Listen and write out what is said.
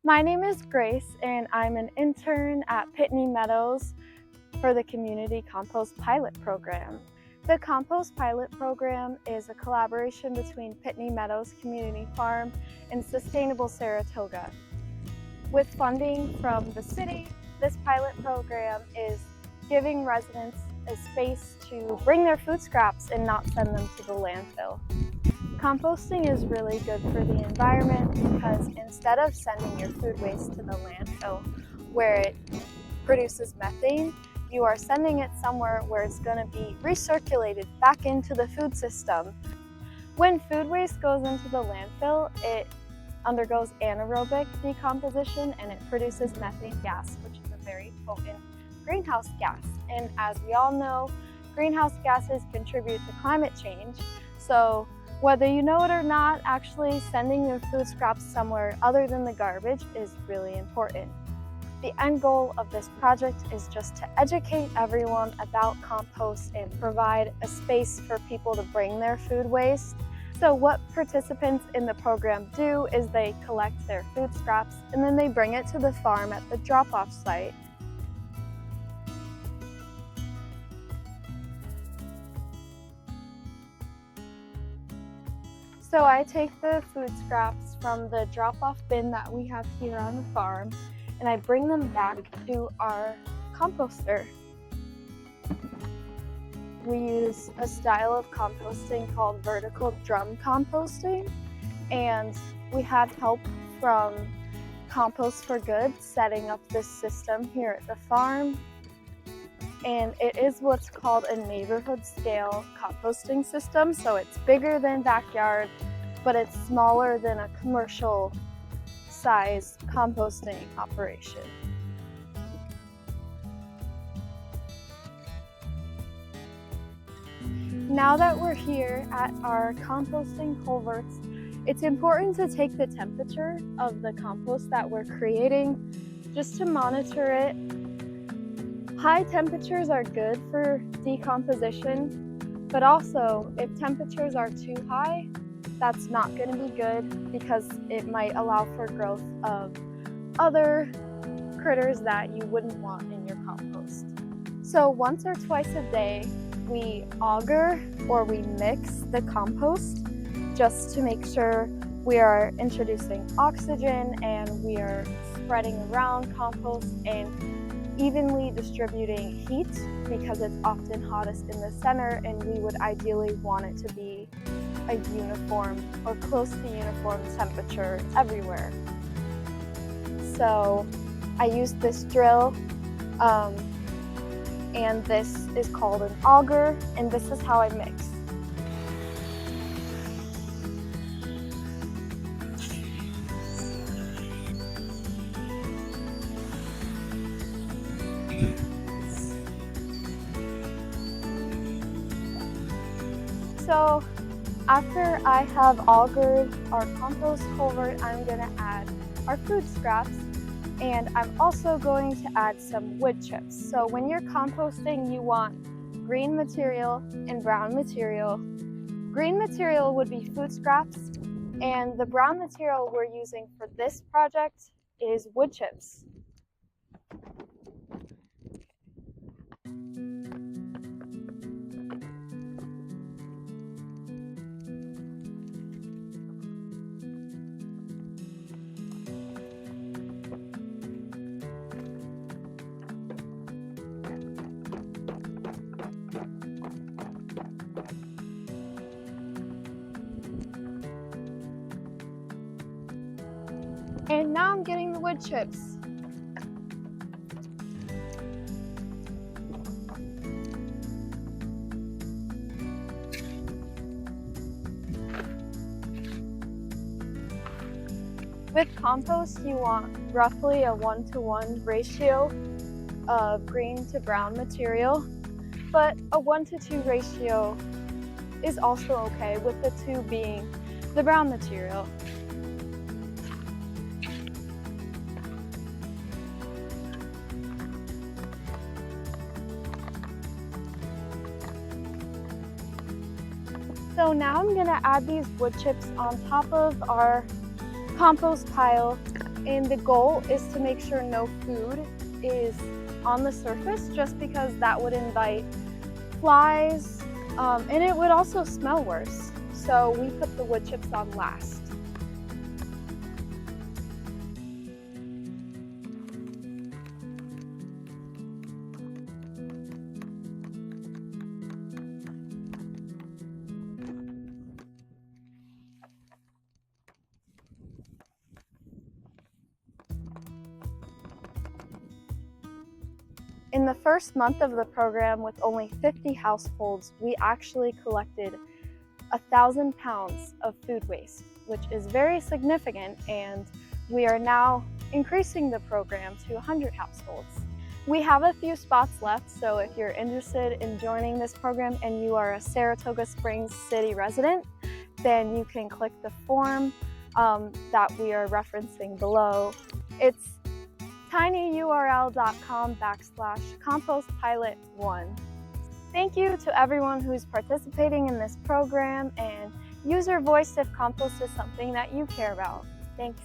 My name is Grace, and I'm an intern at Pitney Meadows for the Community Compost Pilot Program. The Compost Pilot Program is a collaboration between Pitney Meadows Community Farm and Sustainable Saratoga. With funding from the city, this pilot program is giving residents a space to bring their food scraps and not send them to the landfill. Composting is really good for the environment because instead of sending your food waste to the landfill where it produces methane, you are sending it somewhere where it's going to be recirculated back into the food system. When food waste goes into the landfill, it undergoes anaerobic decomposition and it produces methane gas, which is a very potent greenhouse gas. And as we all know, greenhouse gases contribute to climate change. So whether you know it or not, actually sending your food scraps somewhere other than the garbage is really important. The end goal of this project is just to educate everyone about compost and provide a space for people to bring their food waste. So what participants in the program do is they collect their food scraps and then they bring it to the farm at the drop-off site. So I take the food scraps from the drop-off bin that we have here on the farm and I bring them back to our composter. We use a style of composting called vertical drum composting, and we had help from Compost for Good setting up this system here at the farm. And it is what's called a neighborhood scale composting system, so it's bigger than backyard, but it's smaller than a commercial size composting operation. Now that we're here at our composting culverts, it's important to take the temperature of the compost that we're creating just to monitor it. High temperatures are good for decomposition, but also if temperatures are too high, that's not going to be good because it might allow for growth of other critters that you wouldn't want in your compost. So once or twice a day, we auger or we mix the compost just to make sure we are introducing oxygen and we are spreading around compost and evenly distributing heat because it's often hottest in the center and we would ideally want it to be a uniform or close to uniform temperature everywhere. So I use this drill and this is called an auger, and this is how I mix. So after I have augered our compost culvert, I'm going to add our food scraps, and I'm also going to add some wood chips. So when you're composting, you want green material and brown material. Green material would be food scraps, and the brown material we're using for this project is wood chips. And now I'm getting the wood chips. With compost, you want roughly a 1-to-1 ratio of green to brown material, but a 1-to-2 ratio is also okay, with the 2 being the brown material. So now I'm going to add these wood chips on top of our compost pile And the goal is to make sure no food is on the surface, just because that would invite flies, and it would also smell worse. So we put the wood chips on last. In the first month of the program, with only 50 households, we actually collected 1,000 pounds of food waste, which is very significant, and we are now increasing the program to 100 households. We have a few spots left, so if you're interested in joining this program and you are a Saratoga Springs city resident, then you can click the form that we are referencing below. It's tinyurl.com/compostpilot1. Thank you to everyone who's participating in this program, and use your voice if compost is something that you care about. Thanks.